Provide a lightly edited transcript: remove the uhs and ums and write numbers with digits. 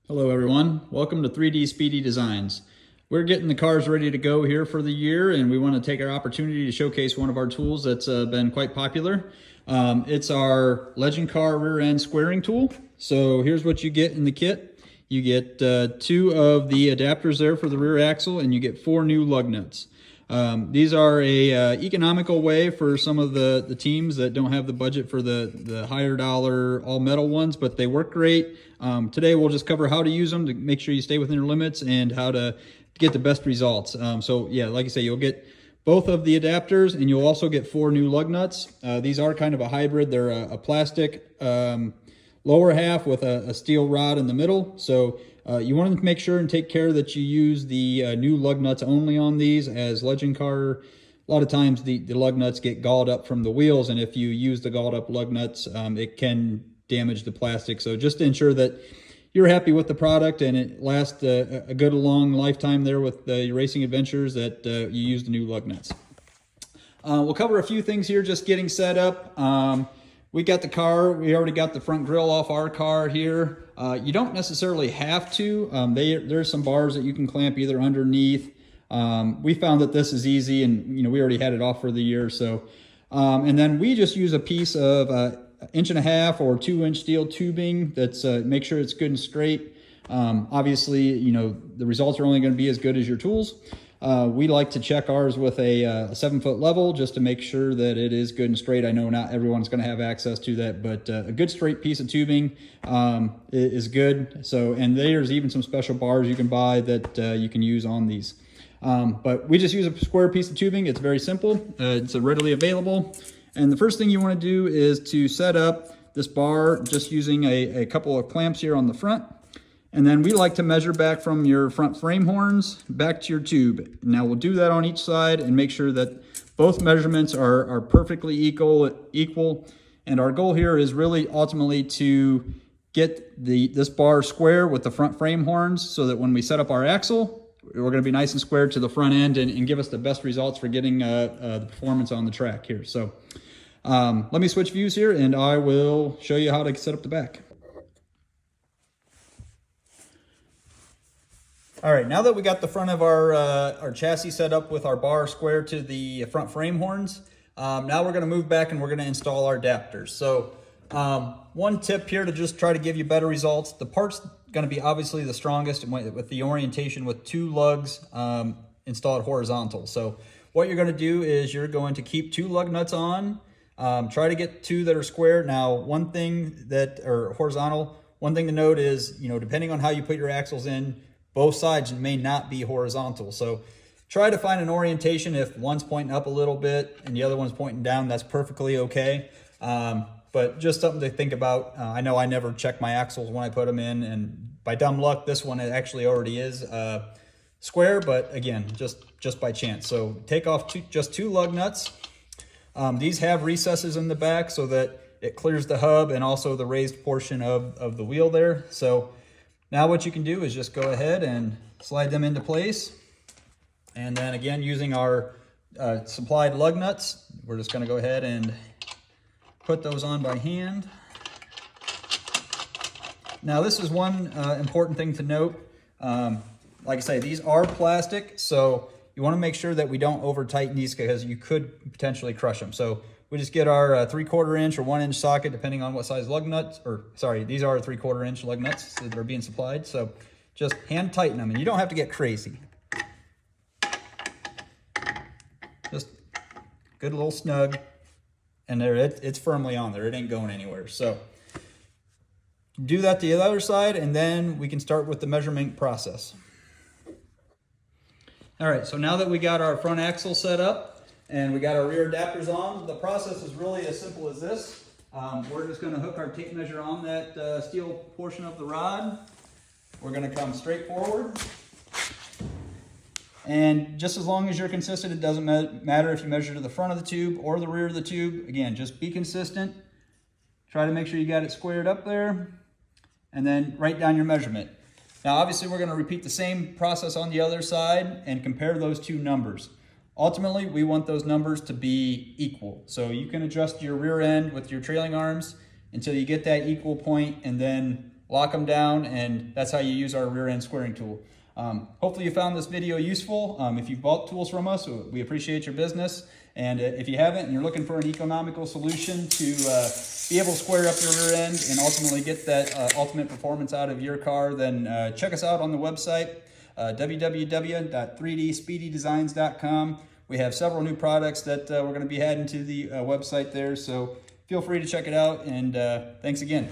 Hello everyone, welcome to 3D Speedy Designs. We're getting the cars ready to go here for the year, and we want to take our opportunity to showcase one of our tools that's been quite popular. It's our Legend car rear end squaring tool. So here's what you get in the kit. You get 2 of the adapters there for the rear axle, and you get 4 new lug nuts. These are a economical way for some of the teams that don't have the budget for the higher dollar all metal ones, but they work great. Today we'll just cover how to use them to make sure you stay within your limits and how to get the best results. So yeah, like I say, you'll get both of the adapters, and you'll also get 4 new lug nuts. These are kind of a hybrid. They're a plastic lower half with a steel rod in the middle. So you want to make sure and take care that you use the new lug nuts only on these, as Legend car, a lot of times the lug nuts get galled up from the wheels, and if you use the galled up lug nuts, it can damage the plastic. So just to ensure that you're happy with the product and it lasts a good long lifetime there with your racing adventures, that you use the new lug nuts. We'll cover a few things here just getting set up. We got the car, we already got the front grille off our car here. You don't necessarily have to. There's some bars that you can clamp either underneath. We found that this is easy, and we already had it off for the year. So, and then we just use a piece of 1.5 or 2-inch steel tubing that's make sure it's good and straight. Obviously, the results are only going to be as good as your tools. We like to check ours with a 7-foot level just to make sure that it is good and straight. I know not everyone's going to have access to that, but a good straight piece of tubing is good. So, and there's even some special bars you can buy that you can use on these. But we just use a square piece of tubing. It's very simple. It's readily available. And the first thing you want to do is to set up this bar just using a couple of clamps here on the front. And then we like to measure back from your front frame horns back to your tube. Now we'll do that on each side and make sure that both measurements are perfectly equal. And our goal here is really ultimately to get this bar square with the front frame horns, so that when we set up our axle, we're going to be nice and square to the front end and give us the best results for getting the performance on the track here. So let me switch views here, and I will show you how to set up the back. All right, now that we got the front of our chassis set up with our bar square to the front frame horns, now we're going to move back and we're going to install our adapters. So one tip here to just try to give you better results: the part's going to be obviously the strongest with the orientation with 2 lugs installed horizontal. So what you're going to do is you're going to keep 2 lug nuts on, try to get 2 that are square. Now, one thing horizontal, one thing to note is, depending on how you put your axles in, both sides may not be horizontal. So try to find an orientation. If one's pointing up a little bit and the other one's pointing down, that's perfectly okay. But just something to think about. I know I never check my axles when I put them in, and by dumb luck, this one actually already is square, but again, just by chance. So take off just 2 lug nuts. These have recesses in the back so that it clears the hub and also the raised portion of the wheel there. So now what you can do is just go ahead and slide them into place. And then again, using our supplied lug nuts, we're just going to go ahead and put those on by hand. Now this is one important thing to note. Like I say, these are plastic, so you want to make sure that we don't over tighten these, because you could potentially crush them. So we just get our 3/4 inch or 1-inch socket, depending on what size lug nuts, or sorry, these are 3/4 inch lug nuts that are being supplied. So just hand tighten them, and you don't have to get crazy. Just good little snug, and there it's firmly on there. It ain't going anywhere. So do that to the other side, and then we can start with the measurement process. All right, so now that we got our front axle set up and we got our rear adapters on, the process is really as simple as this. We're just going to hook our tape measure on that steel portion of the rod. We're going to come straight forward. And just as long as you're consistent, it doesn't matter if you measure to the front of the tube or the rear of the tube. Again, just be consistent. Try to make sure you got it squared up there, and then write down your measurement. Now, obviously, we're going to repeat the same process on the other side and compare those 2 numbers. Ultimately, we want those numbers to be equal. So you can adjust your rear end with your trailing arms until you get that equal point, and then lock them down, and that's how you use our rear end squaring tool. Hopefully you found this video useful. If you've bought tools from us, we appreciate your business. And if you haven't and you're looking for an economical solution to be able to square up your rear end and ultimately get that ultimate performance out of your car, then check us out on the website, www.3dspeedydesigns.com. We have several new products that we're going to be adding to the website there, so feel free to check it out, and thanks again.